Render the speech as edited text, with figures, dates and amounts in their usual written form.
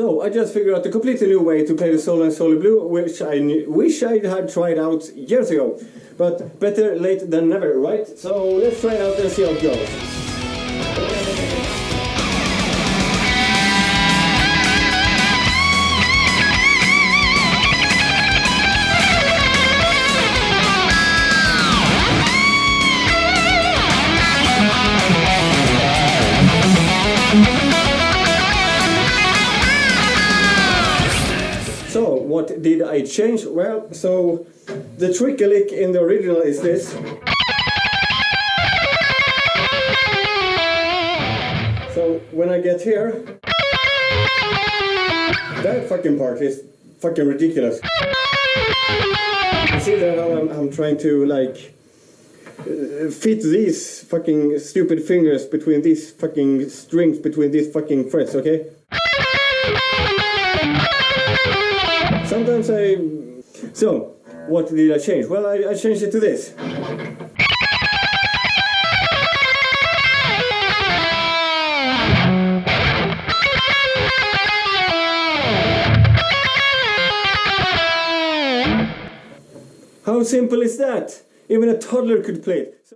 So I just figured out a completely new way to play the solo and solo blue, which I wish I had tried out years ago. But better late than never, right? So let's try it out and see how it goes. So, what did I change? Well, so the tricky lick in the original is this. So, when I get here, that fucking part is fucking ridiculous. You see that how I'm trying to like fit these fucking stupid fingers between these fucking strings, between these fucking frets, okay? Sometimes So, what did I change? Well, I changed it to this. How simple is that? Even a toddler could play it.